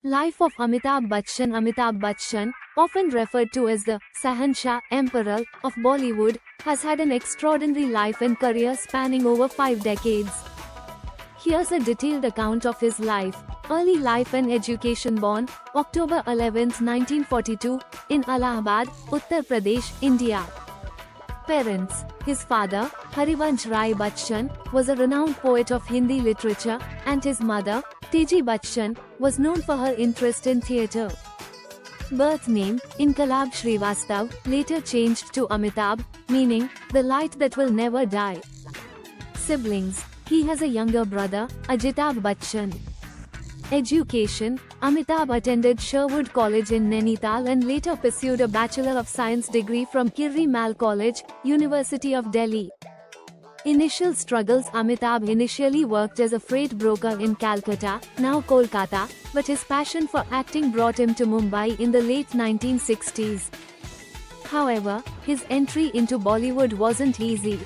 Life of Amitabh Bachchan. Amitabh Bachchan, often referred to as the Sahanshah Emperor of Bollywood, has had an extraordinary life and career spanning over 5 decades. Here's a detailed account of his life. Early life and education. Born October 11, 1942, in Allahabad, Uttar Pradesh, India. Parents. His father, Harivansh Rai Bachchan, was a renowned poet of Hindi literature, and his mother, Teji Bachchan, was known for her interest in theatre. Birth name, Inkalab Srivastav, later changed to Amitabh, meaning, the light that will never die. Siblings. He has a younger brother, Ajitabh Bachchan. Education. Amitabh attended Sherwood College in Nainital and later pursued a Bachelor of Science degree from Kirri Mal College, University of Delhi. Initial struggles. Amitabh initially worked as a freight broker in Calcutta, now Kolkata, but his passion for acting brought him to Mumbai in the late 1960s. However, his entry into Bollywood wasn't easy.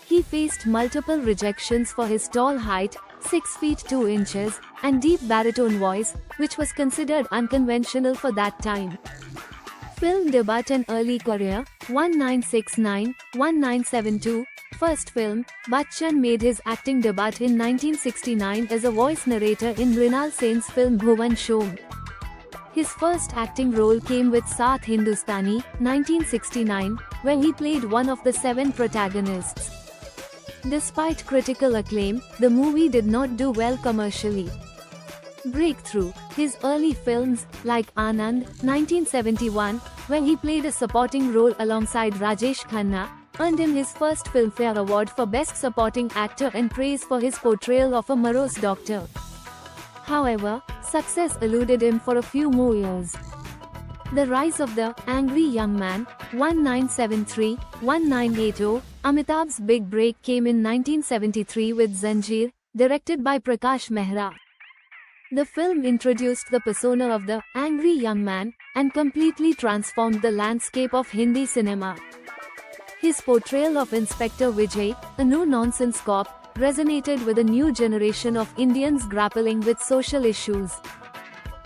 He faced multiple rejections for his tall height, 6 feet 2 inches, and deep baritone voice, which was considered unconventional for that time. Film debut and early career, 1969-1972. First film, Bachchan made his acting debut in 1969 as a voice narrator in Mrinal Sen's film Bhuvan Shom. His first acting role came with Saath Hindustani, 1969, where he played one of the 7 protagonists. Despite critical acclaim, the movie did not do well commercially. Breakthrough. His early films, like Anand, 1971, where he played a supporting role alongside Rajesh Khanna, earned him his first Filmfare Award for Best Supporting Actor and praise for his portrayal of a morose doctor. However, success eluded him for a few more years. The Rise of the Angry Young Man, 1973-1980. Amitabh's big break came in 1973 with Zanjeer, directed by Prakash Mehra. The film introduced the persona of the angry young man and completely transformed the landscape of Hindi cinema. His portrayal of Inspector Vijay, a no-nonsense cop, resonated with a new generation of Indians grappling with social issues.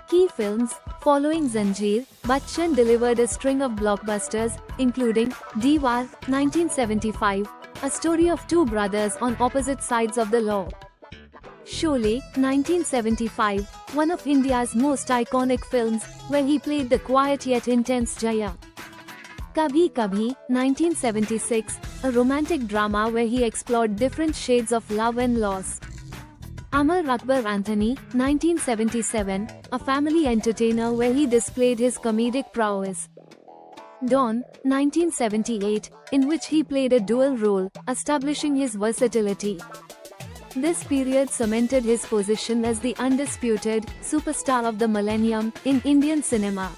Key films. Following Zanjeer, Bachchan delivered a string of blockbusters, including Diwar, 1975, a story of 2 brothers on opposite sides of the law. Sholay, 1975, one of India's most iconic films, where he played the quiet yet intense Jaya. Kabhi Kabhi, 1976, a romantic drama where he explored different shades of love and loss. Amar Akbar Anthony, 1977, a family entertainer where he displayed his comedic prowess. Dawn, 1978, in which he played a dual role, establishing his versatility. This period cemented his position as the undisputed superstar of the millennium in Indian cinema.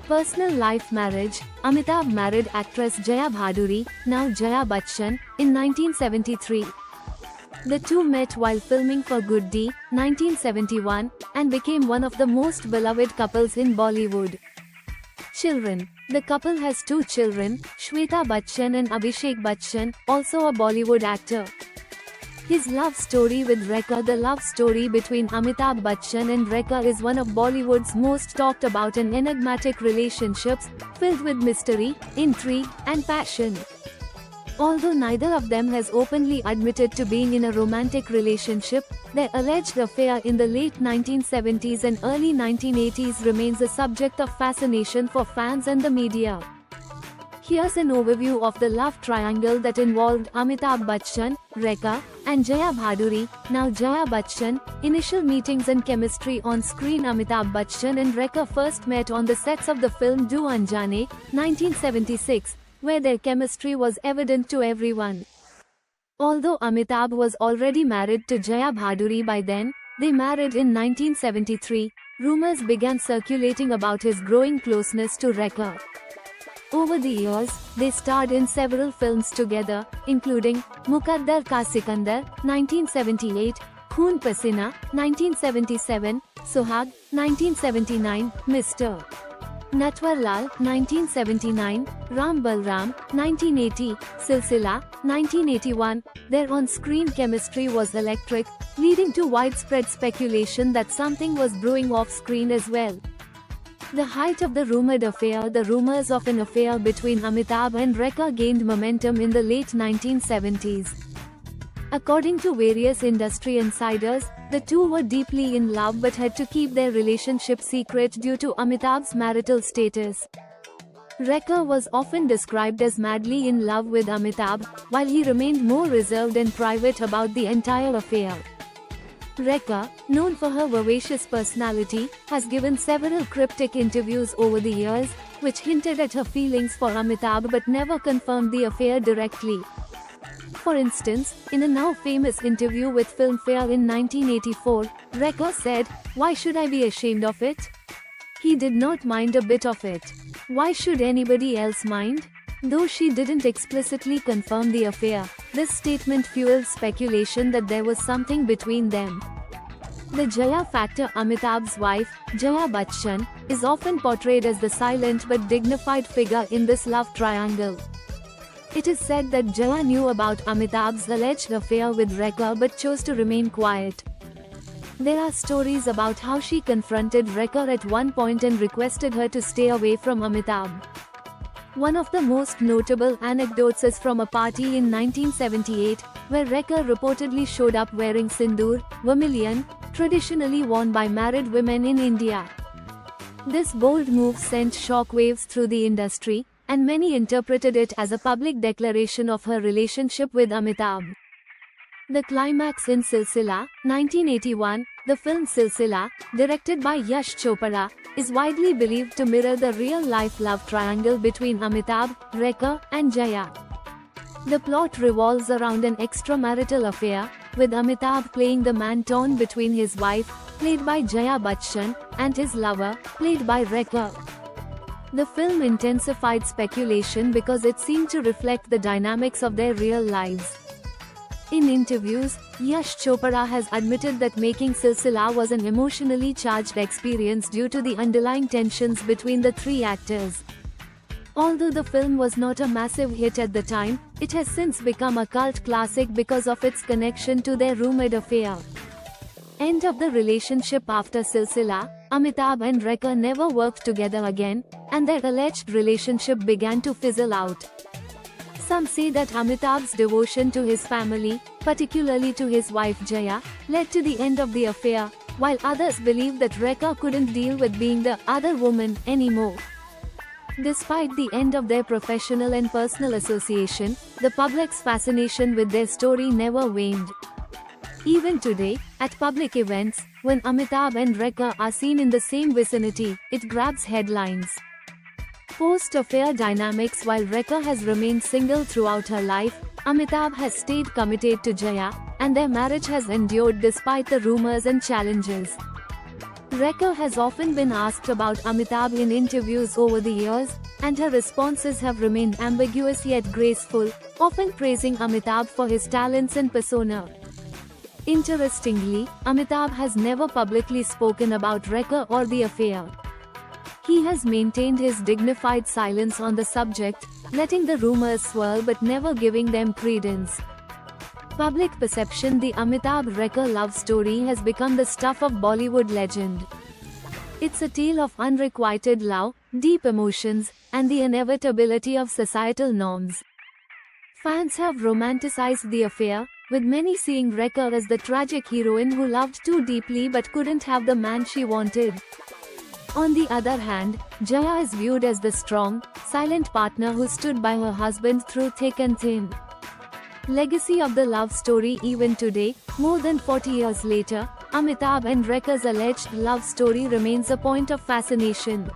Personal life. Marriage. Amitabh married actress Jaya Bhaduri, now Jaya Bachchan, in 1973. The two met while filming for Good Day, 1971, and became one of the most beloved couples in Bollywood. Children. The couple has 2 children, Shweta Bachchan and Abhishek Bachchan, also a Bollywood actor. His love story with Rekha. The love story between Amitabh Bachchan and Rekha is one of Bollywood's most talked about and enigmatic relationships, filled with mystery, intrigue, and passion. Although neither of them has openly admitted to being in a romantic relationship, their alleged affair in the late 1970s and early 1980s remains a subject of fascination for fans and the media. Here's an overview of the love triangle that involved Amitabh Bachchan, Rekha, and Jaya Bhaduri, now Jaya Bachchan. Initial meetings and chemistry on screen. Amitabh Bachchan and Rekha first met on the sets of the film Do Anjane, 1976, where their chemistry was evident to everyone. Although Amitabh was already married to Jaya Bhaduri by then, they married in 1973, rumors began circulating about his growing closeness to Rekha. Over the years, they starred in several films together, including Mukaddar Ka Sikandar, 1978, Khoon Pasina, 1977, Suhag, 1979, Mr. Natwarlal, 1979, Ram Balram, 1980, Silsila, 1981. Their on-screen chemistry was electric, leading to widespread speculation that something was brewing off-screen as well. The height of the rumored affair. The rumors of an affair between Amitabh and Rekha gained momentum in the late 1970s. According to various industry insiders, the two were deeply in love but had to keep their relationship secret due to Amitabh's marital status. Rekha was often described as madly in love with Amitabh, while he remained more reserved and private about the entire affair. Rekha, known for her vivacious personality, has given several cryptic interviews over the years, which hinted at her feelings for Amitabh but never confirmed the affair directly. For instance, in a now famous interview with Filmfare in 1984, Rekha said, "Why should I be ashamed of it? He did not mind a bit of it. Why should anybody else mind?" Though she didn't explicitly confirm the affair, this statement fueled speculation that there was something between them. The Jaya factor. Amitabh's wife, Jaya Bachchan, is often portrayed as the silent but dignified figure in this love triangle. It is said that Jaya knew about Amitabh's alleged affair with Rekha but chose to remain quiet. There are stories about how she confronted Rekha at one point and requested her to stay away from Amitabh. One of the most notable anecdotes is from a party in 1978, where Rekha reportedly showed up wearing sindoor, vermilion, traditionally worn by married women in India. This bold move sent shockwaves through the industry, and many interpreted it as a public declaration of her relationship with Amitabh. The climax in Silsila, 1981, the film Silsila, directed by Yash Chopra, is widely believed to mirror the real-life love triangle between Amitabh, Rekha, and Jaya. The plot revolves around an extramarital affair, with Amitabh playing the man torn between his wife, played by Jaya Bachchan, and his lover, played by Rekha. The film intensified speculation because it seemed to reflect the dynamics of their real lives. In interviews, Yash Chopra has admitted that making Silsila was an emotionally charged experience due to the underlying tensions between the three actors. Although the film was not a massive hit at the time, it has since become a cult classic because of its connection to their rumored affair. End of the relationship. After Silsila, Amitabh and Rekha never worked together again, and their alleged relationship began to fizzle out. Some say that Amitabh's devotion to his family, particularly to his wife Jaya, led to the end of the affair, while others believe that Rekha couldn't deal with being the other woman anymore. Despite the end of their professional and personal association, the public's fascination with their story never waned. Even today, at public events, when Amitabh and Rekha are seen in the same vicinity, it grabs headlines. Post-affair dynamics. While Rekha has remained single throughout her life, Amitabh has stayed committed to Jaya, and their marriage has endured despite the rumors and challenges. Rekha has often been asked about Amitabh in interviews over the years, and her responses have remained ambiguous yet graceful, often praising Amitabh for his talents and persona. Interestingly, Amitabh has never publicly spoken about Rekha or the affair. He has maintained his dignified silence on the subject, letting the rumors swirl but never giving them credence. Public perception. The Amitabh-Rekha love story has become the stuff of Bollywood legend. It's a tale of unrequited love, deep emotions, and the inevitability of societal norms. Fans have romanticized the affair, with many seeing Rekha as the tragic heroine who loved too deeply but couldn't have the man she wanted. On the other hand, Jaya is viewed as the strong, silent partner who stood by her husband through thick and thin. Legacy of the love story. Even today, more than 40 years later, Amitabh and Rekha's alleged love story remains a point of fascination.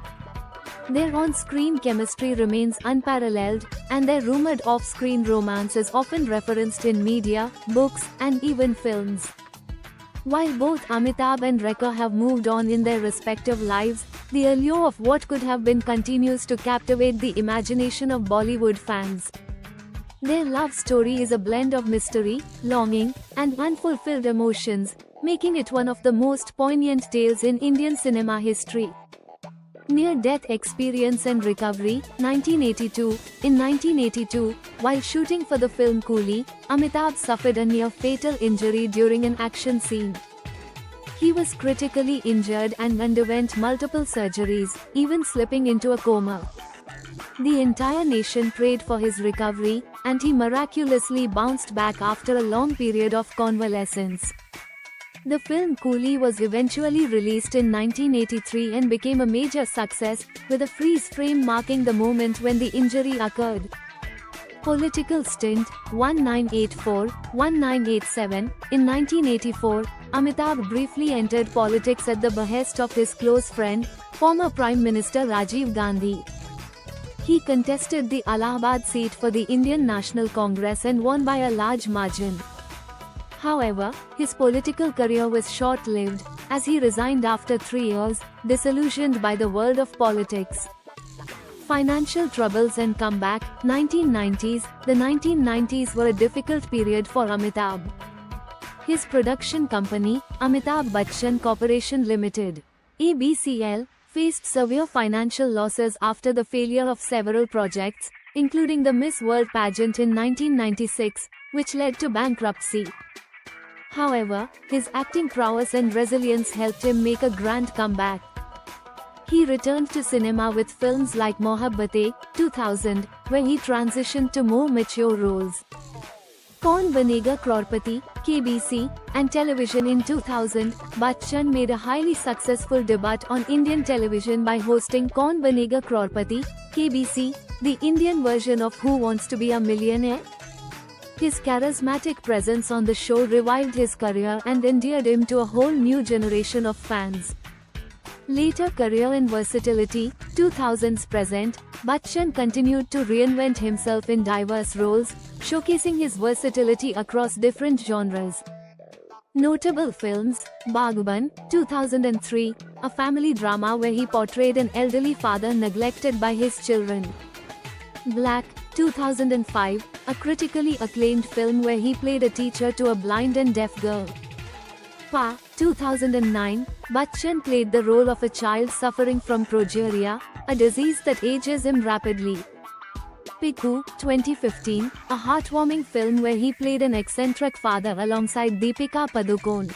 Their on-screen chemistry remains unparalleled, and their rumored off-screen romance is often referenced in media, books, and even films. While both Amitabh and Rekha have moved on in their respective lives, the allure of what could have been continues to captivate the imagination of Bollywood fans. Their love story is a blend of mystery, longing, and unfulfilled emotions, making it one of the most poignant tales in Indian cinema history. Near-death experience and recovery, 1982. In 1982, while shooting for the film Coolie, Amitabh suffered a near-fatal injury during an action scene. He was critically injured and underwent multiple surgeries, even slipping into a coma. The entire nation prayed for his recovery, and he miraculously bounced back after a long period of convalescence. The film Coolie was eventually released in 1983 and became a major success, with a freeze frame marking the moment when the injury occurred. Political stint, 1984-1987. In 1984, Amitabh briefly entered politics at the behest of his close friend, former Prime Minister Rajiv Gandhi. He contested the Allahabad seat for the Indian National Congress and won by a large margin. However, his political career was short-lived, as he resigned after 3 years, disillusioned by the world of politics. Financial troubles and comeback, 1990s. The 1990s were a difficult period for Amitabh. His production company, Amitabh Bachchan Corporation Limited, ABCL, faced severe financial losses after the failure of several projects, including the Miss World pageant in 1996, which led to bankruptcy. However, his acting prowess and resilience helped him make a grand comeback. He returned to cinema with films like Mohabbatein, 2000, where he transitioned to more mature roles. Kaun Banega Crorepati, KBC, and television in 2000, Bachchan made a highly successful debut on Indian television by hosting Kaun Banega Crorepati, KBC, the Indian version of Who Wants to Be a Millionaire? His charismatic presence on the show revived his career and endeared him to a whole new generation of fans. Later career and versatility, 2000s present, Bachchan continued to reinvent himself in diverse roles, showcasing his versatility across different genres. Notable films, Bagban, 2003, a family drama where he portrayed an elderly father neglected by his children. Black, 2005, a critically acclaimed film where he played a teacher to a blind and deaf girl. Pa, 2009, Bachchan played the role of a child suffering from progeria, a disease that ages him rapidly. Piku, 2015, a heartwarming film where he played an eccentric father alongside Deepika Padukone.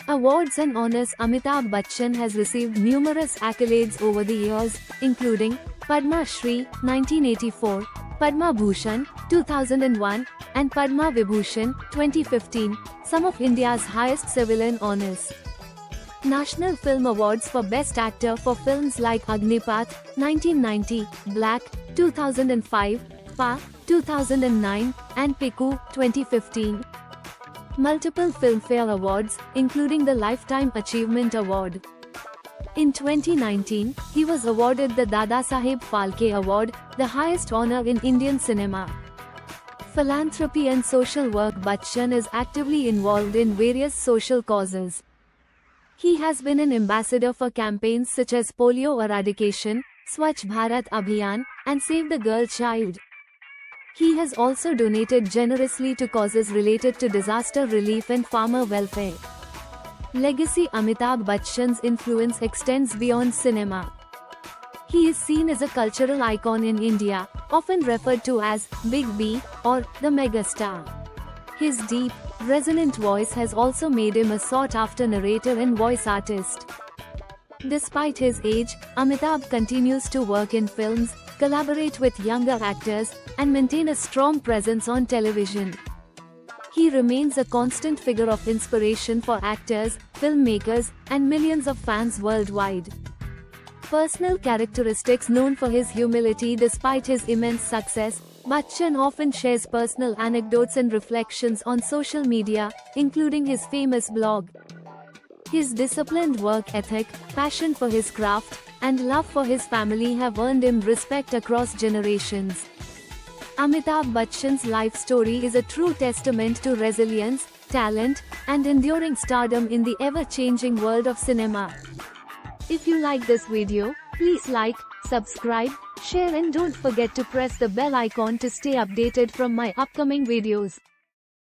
Awards and honors. Amitabh Bachchan has received numerous accolades over the years, including Padma Shri, 1984, Padma Bhushan, 2001, and Padma Vibhushan, 2015, some of India's highest civilian honors. National Film Awards for Best Actor for films like Agnipath, 1990, Black, 2005, Pa, 2009, and Piku, 2015. Multiple Filmfare Awards, including the Lifetime Achievement Award. In 2019, he was awarded the Dadasaheb Phalke Award, the highest honor in Indian cinema. Philanthropy and social work. Bachchan is actively involved in various social causes. He has been an ambassador for campaigns such as polio eradication, Swachh Bharat Abhiyan, and Save the Girl Child. He has also donated generously to causes related to disaster relief and farmer welfare. Legacy. Amitabh Bachchan's influence extends beyond cinema. He is seen as a cultural icon in India, often referred to as Big B or the megastar. His deep, resonant voice has also made him a sought-after narrator and voice artist. Despite his age, Amitabh continues to work in films, collaborate with younger actors, and maintain a strong presence on television. He remains a constant figure of inspiration for actors, filmmakers, and millions of fans worldwide. Personal characteristics. Known for his humility despite his immense success, Bachchan often shares personal anecdotes and reflections on social media, including his famous blog. His disciplined work ethic, passion for his craft, and love for his family have earned him respect across generations. Amitabh Bachchan's life story is a true testament to resilience, talent, and enduring stardom in the ever-changing world of cinema. If you like this video, please like, subscribe, share and don't forget to press the bell icon to stay updated from my upcoming videos.